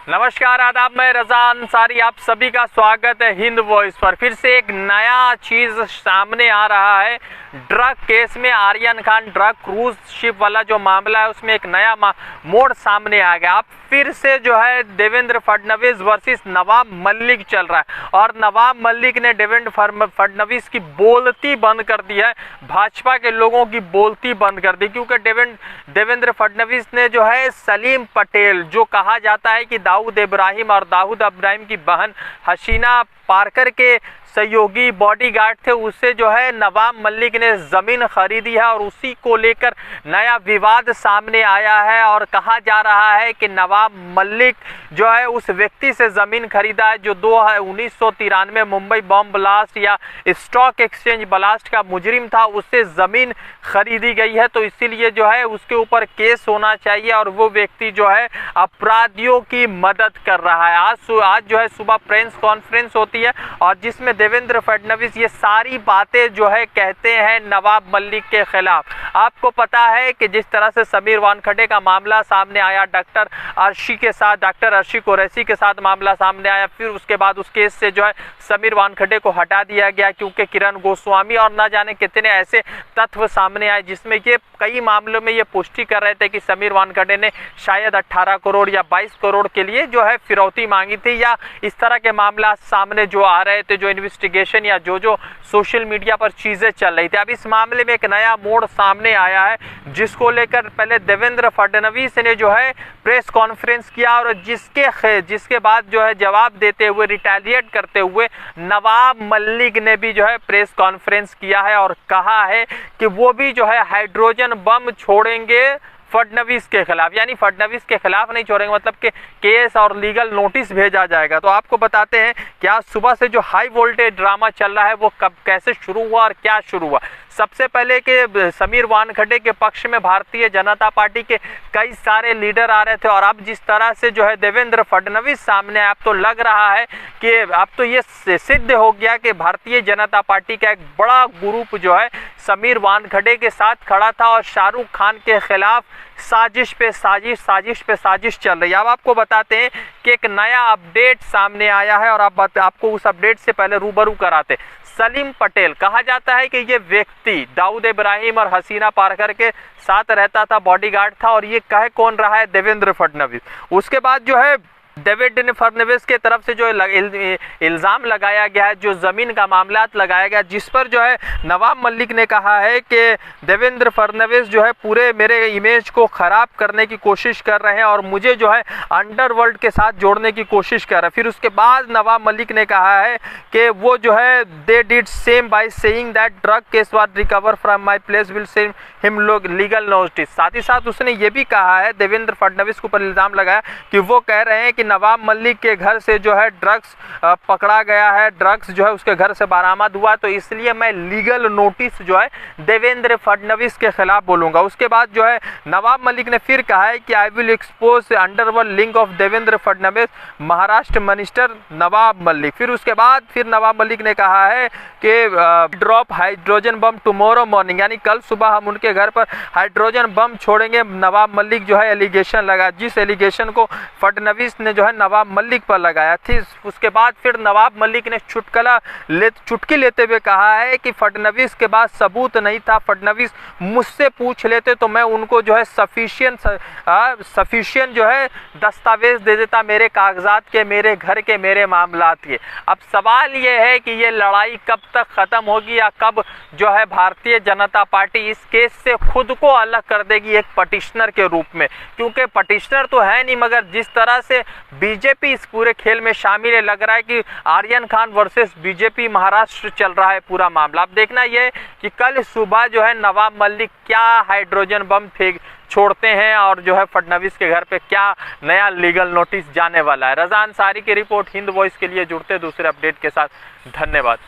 नमस्कार, आदाब। मैं रजा अंसारी, आप सभी का स्वागत है हिंद वॉइस पर। फिर से एक नया चीज़ सामने आ रहा है। ड्रग केस में Aryan Khan drug cruise ship वाला जो मामला है उसमें एक नया मोड़ सामने आ गया। अब फिर से जो है देवेंद्र फडणवीस वर्सेस नवाब मलिक चल रहा है और नवाब मलिक ने देवेंद्र फडणवीस की बोलती बंद कर दी है, भाजपा के लोगों की बोलती बंद कर दी, क्योंकि देवेंद्र फडणवीस ने जो है सलीम पटेल, जो कहा जाता है कि दाऊद इब्राहिम और दाऊद इब्राहिम की बहन हसीना पारकर के सहयोगी बॉडीगार्ड थे, उससे जो है नवाब मलिक ने ज़मीन खरीदी है और उसी को लेकर नया विवाद सामने आया है। और कहा जा रहा है कि नवाब मलिक जो है उस व्यक्ति से ज़मीन खरीदा है जो 1993 मुंबई बॉम्ब ब्लास्ट या स्टॉक एक्सचेंज ब्लास्ट का मुजरिम था, उससे ज़मीन खरीदी गई है। तो इसीलिए जो है उसके ऊपर केस होना चाहिए और वो व्यक्ति जो है अपराधियों की मदद कर रहा है। आज जो है सुबह प्रेस कॉन्फ्रेंस होती है और जिसमें देवेंद्र फडणवीस ये सारी बातें जो है कहते हैं नवाब मलिक के खिलाफ। आपको पता है कि जिस तरह से समीर वानखेड़े का मामला सामने आया, डॉक्टर अर्शी कुरैशी के साथ मामला सामने आया, फिर उसके बाद उस केस से जो है समीर वानखेड़े को हटा दिया गया क्योंकि किरण गोस्वामी और न जाने कितने ऐसे तथ्य सामने आए जिसमें ये कई मामलों में ये पुष्टि कर रहे थे कि समीर वानखेड़े ने शायद 18 करोड़ या 22 करोड़ के लिए जो है फिरौती मांगी थी, या इस तरह के मामला सामने जो आ रहे थे, जो इन्वेस्टिगेशन या जो सोशल मीडिया पर चीजें चल रही थी। अब इस मामले में एक नया मोड़ सामने आया है जिसको लेकर पहले देवेंद्र फडणवीस ने जो है प्रेस कॉन्फ्रेंस किया और जिसके बाद जो है जवाब देते हुए, रिटेलिएट करते हुए नवाब मलिक ने भी जो है प्रेस कॉन्फ्रेंस किया है और कहा है कि वो भी जो है हाइड्रोजन बम छोड़ेंगे फडणवीस के खिलाफ, यानी फडणवीस के खिलाफ नहीं छोड़ेंगे, मतलब कि केस और लीगल नोटिस भेजा जाएगा। तो आपको बताते हैं कि आज सुबह से जो हाई वोल्टेज ड्रामा चल रहा है वो कब कैसे शुरू हुआ और क्या शुरू हुआ। सबसे पहले कि समीर वानखेड़े के पक्ष में भारतीय जनता पार्टी के कई सारे लीडर आ रहे थे और अब जिस तरह से जो है देवेंद्र फडणवीस सामने अब तो लग रहा है कि अब तो ये सिद्ध हो गया कि भारतीय जनता पार्टी का एक बड़ा ग्रुप जो है समीर वानखेड़े के साथ खड़ा था और शाहरुख खान के खिलाफ साजिश पे साजिश चल रही है। अब आपको बताते हैं कि एक नया अपडेट सामने आया है और आपको उस अपडेट से पहले रूबरू कराते। सलीम पटेल, कहा जाता है कि ये व्यक्ति दाऊद इब्राहिम और हसीना पारकर के साथ रहता था, बॉडीगार्ड था, और ये कह कौन रहा है? देवेंद्र फडणवीस। उसके बाद जो है देवेंद्र फडणवीस के तरफ से जो इल्ज़ाम लगाया गया है, जो ज़मीन का मामला लगाया गया, जिस पर जो है नवाब मलिक ने कहा है कि देवेंद्र फडणवीस जो है पूरे मेरे इमेज को ख़राब करने की कोशिश कर रहे हैं और मुझे जो है अंडरवर्ल्ड के साथ जोड़ने की कोशिश कर रहे हैं। फिर उसके बाद नवाब मलिक ने कहा है कि वो जो है they did same by saying that drug case was recover from my place will same him legal notice. साथ ही साथ उसने ये भी कहा है, देवेंद्र फडणवीस के ऊपर इल्ज़ाम लगाया कि वो कह रहे हैं कि नवाब मलिक के घर से जो है ड्रग्स पकड़ा गया है, ड्रग्स जो है उसके घर से बरामद हुआ, तो इसलिए मैं लीगल नोटिस जो है देवेंद्र फडणवीस के खिलाफ बोलूंगा। उसके बाद जो है नवाब मलिक ने फिर कहा है कि I will expose underworld link of Devendra Fadnavis Maharashtra minister Nawab Malik. फिर उसके बाद फिर नवाब मलिक ने कहा है कि drop hydrogen bomb tomorrow morning, यानी कल सुबह हम उनके घर पर हाइड्रोजन बम छोड़ेंगे। नवाब मलिक जो है एलिगेशन लगा, जिस एलिगेशन को फडणवीस ने जो है नवाब मलिक पर लगाया थी। उसके बाद फिर नवाब मलिक ने चुटकी लेते हुए कहा है कि फडणवीस के पास सबूत नहीं था, फडणवीस मुझसे पूछ लेते तो मैं उनको जो है सफिशिएंट जो है दस्तावेज दे देता, मेरे कागजात के, मेरे घर के, मेरे मामलात के। अब सवाल ये है कि ये लड़ाई कब तक ख़त्म होगी या कब जो है भारतीय जनता पार्टी इस केस से खुद को अलग कर देगी एक पटिशनर के रूप में, क्योंकि पटिशनर तो है नहीं, मगर जिस तरह से बीजेपी इस पूरे खेल में शामिल है, लग रहा है कि आर्यन खान वर्सेस बीजेपी महाराष्ट्र चल रहा है पूरा मामला। अब देखना यह कि कल सुबह जो है नवाब मलिक क्या हाइड्रोजन बम छोड़ते हैं और जो है फडणवीस के घर पे क्या नया लीगल नोटिस जाने वाला है। रजा अंसारी की रिपोर्ट, हिंद वॉइस के लिए जुड़ते दूसरे अपडेट के साथ। धन्यवाद।